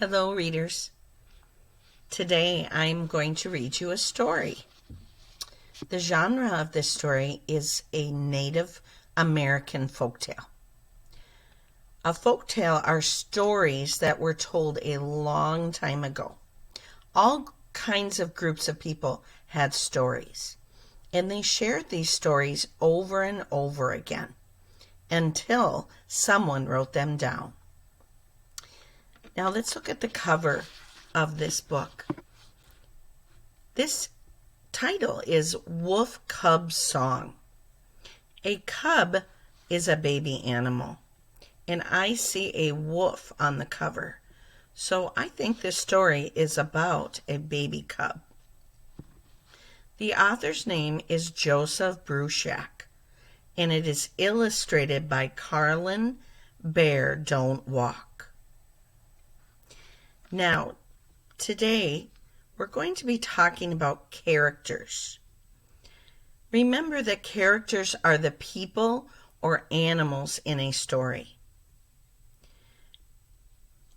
Hello, readers. Today I'm going to read you a story. The genre of this story is a Native American folktale. A folktale are stories that were told a long time ago. All kinds of groups of people had stories, and they shared these stories over and over again until someone wrote them down. Now let's look at the cover of this book. This title is Wolf Cub Song. A cub is a baby animal, and I see a wolf on the cover. So I think this story is about a baby cub. The author's name is Joseph Bruchac, and it is illustrated by Carlin Bear Don't Walk. Now, today we're going to be talking about characters. Remember that characters are the people or animals in a story.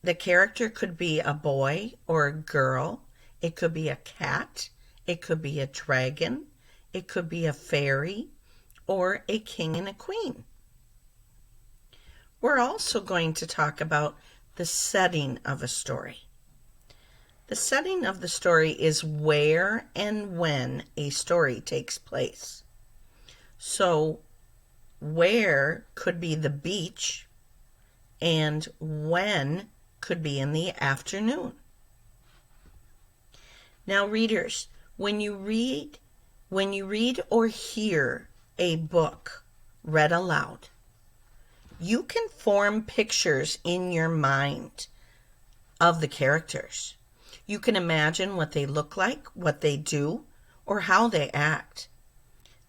The character could be a boy or a girl. It could be a cat. It could be a dragon. It could be a fairy or a king and a queen. We're also going to talk about the setting of a story. The setting of the story is where and when a story takes place. So, where could be the beach, and when could be in the afternoon. Now, readers, when you read or hear a book read aloud, you can form pictures in your mind of the characters. You can imagine what they look like, what they do, or how they act.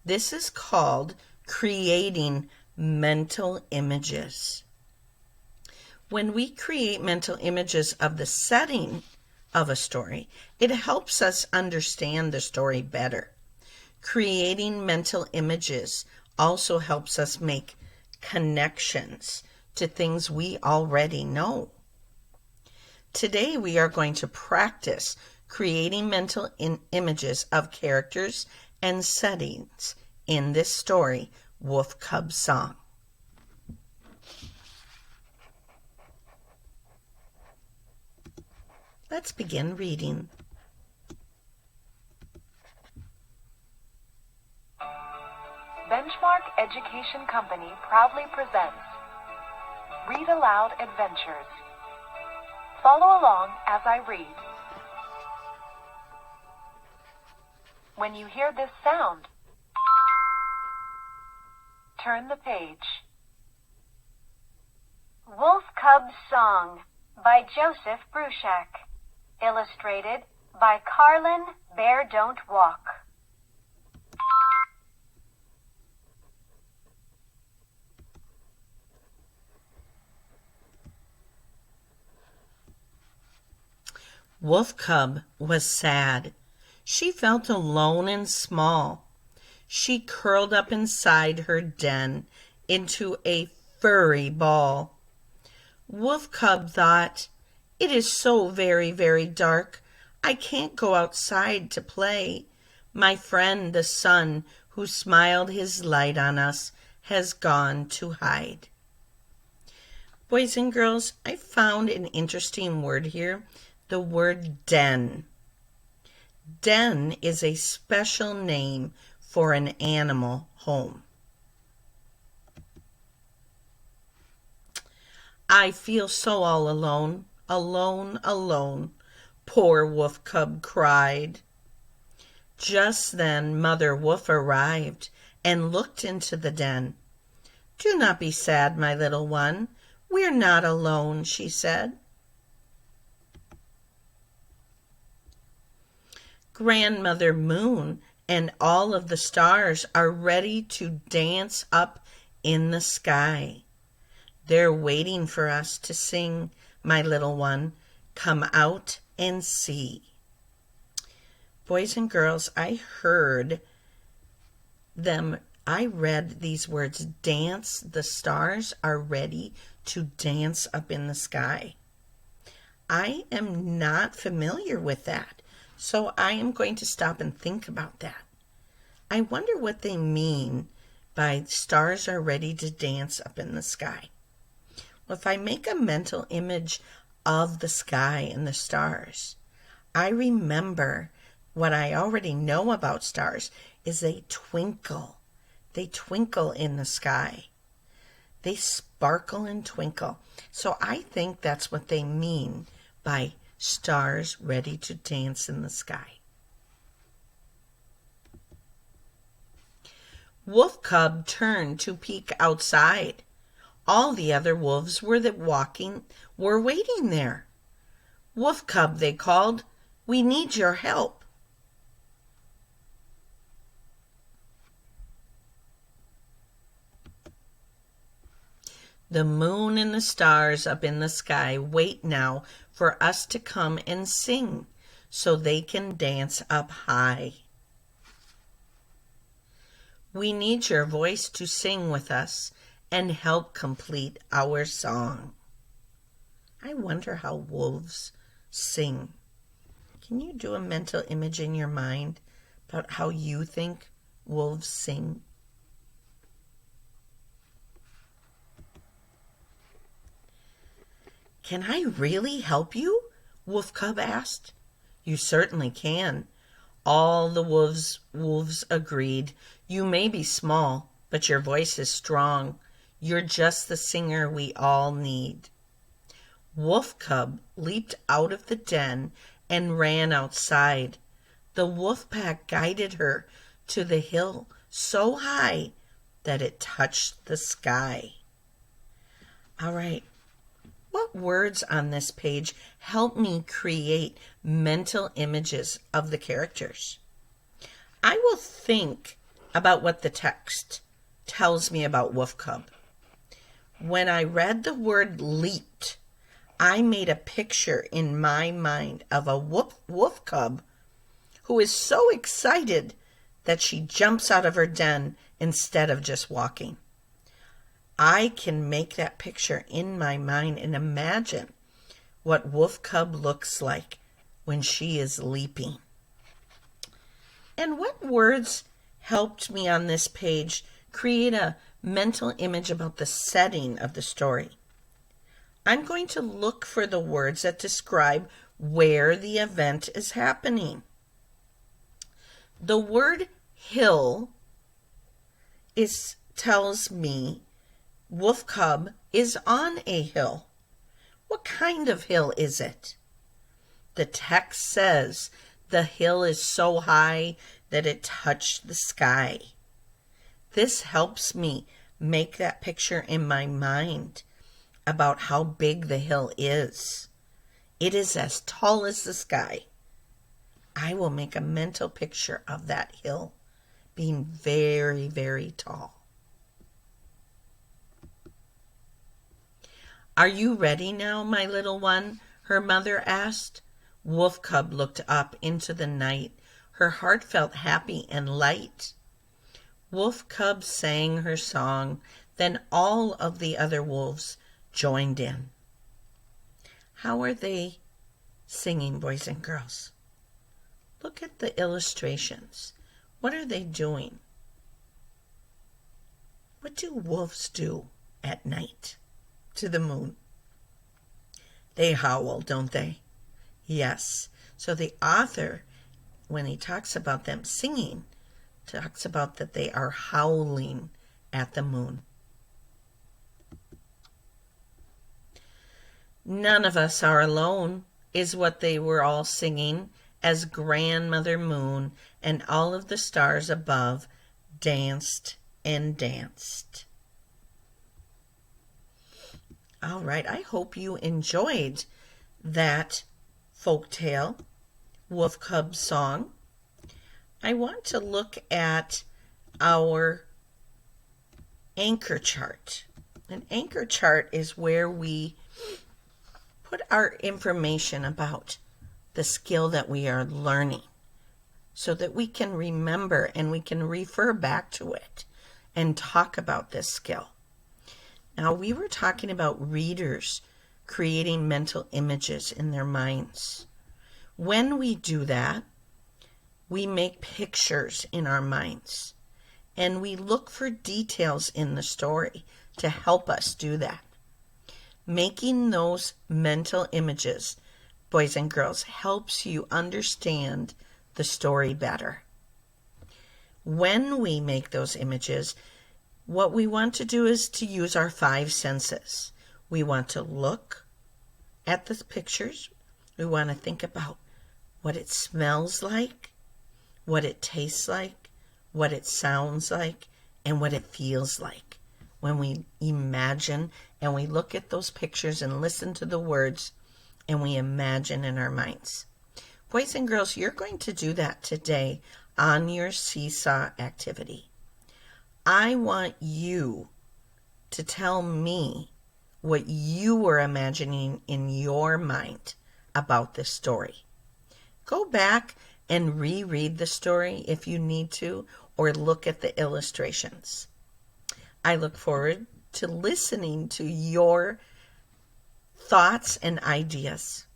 This is called creating mental images. When we create mental images of the setting of a story, it helps us understand the story better. Creating mental images also helps us make connections to things we already know. Today we are going to practice creating mental images of characters and settings in this story, Wolf Cub Song. Let's begin reading. Benchmark Education Company proudly presents Read Aloud Adventures. Follow along as I read. When you hear this sound, turn the page. Wolf Cub Song by Joseph Bruchac. Illustrated by Carlin Bear Don't Walk. Wolf Cub was sad. She felt alone and small. She curled up inside her den into a furry ball. Wolf Cub thought, "It is so very, very dark. I can't go outside to play. My friend the sun, who smiled his light on us, has gone to hide." Boys and girls, I found an interesting word here. The word den. Den is a special name for an animal home. I feel so all alone, alone, alone, poor Wolf Cub cried. Just then Mother Wolf arrived and looked into the den. "Do not be sad, my little one. We're not alone," she said. Grandmother Moon and all of the stars are ready to dance up in the sky. They're waiting for us to sing, my little one. Come out and see. Boys and girls, I read these words, dance. The stars are ready to dance up in the sky. I am not familiar with that, so I am going to stop and think about that. I wonder what they mean by stars are ready to dance up in the sky. Well, if I make a mental image of the sky and the stars, I remember what I already know about stars is they twinkle. They twinkle in the sky. They sparkle and twinkle. So I think that's what they mean by stars ready to dance in the sky. Wolf Cub turned to peek outside. All the other wolves were waiting there. Wolf Cub, they called, we need your help. The moon and the stars up in the sky wait now for us to come and sing so they can dance up high. We need your voice to sing with us and help complete our song. I wonder how wolves sing. Can you do a mental image in your mind about how you think wolves sing? Can I really help you? Wolf Cub asked. You certainly can. All the wolves agreed. You may be small, but your voice is strong. You're just the singer we all need. Wolf Cub leaped out of the den and ran outside. The wolf pack guided her to the hill so high that it touched the sky. All right. What words on this page help me create mental images of the characters? I will think about what the text tells me about Wolf Cub. When I read the word leaped, I made a picture in my mind of a wolf cub who is so excited that she jumps out of her den instead of just walking. I can make that picture in my mind and imagine what Wolf Cub looks like when she is leaping. And what words helped me on this page create a mental image about the setting of the story? I'm going to look for the words that describe where the event is happening. The word hill tells me Wolf Cub is on a hill. What kind of hill is it? The text says the hill is so high that it touched the sky. This helps me make that picture in my mind about how big the hill is. It is as tall as the sky. I will make a mental picture of that hill being very, very tall. Are you ready now, my little one? Her mother asked. Wolf Cub looked up into the night. Her heart felt happy and light. Wolf Cub sang her song. Then all of the other wolves joined in. How are they singing, boys and girls? Look at the illustrations. What are they doing? What do wolves do at night to the moon? They howl, don't they? Yes. So the author, when he talks about them singing, talks about that they are howling at the moon. None of us are alone, is what they were all singing as Grandmother Moon and all of the stars above danced and danced. All right, I hope you enjoyed that folktale, Wolf Cub song. I want to look at our anchor chart. An anchor chart is where we put our information about the skill that we are learning so that we can remember and we can refer back to it and talk about this skill. Now, we were talking about readers creating mental images in their minds. When we do that, we make pictures in our minds, and we look for details in the story to help us do that. Making those mental images, boys and girls, helps you understand the story better. When we make those images, what we want to do is to use our 5 senses. We want to look at the pictures. We want to think about what it smells like, what it tastes like, what it sounds like, and what it feels like. When we imagine and we look at those pictures and listen to the words and we imagine in our minds. Boys and girls, you're going to do that today on your seesaw activity. I want you to tell me what you were imagining in your mind about this story. Go back and reread the story if you need to, or look at the illustrations. I look forward to listening to your thoughts and ideas.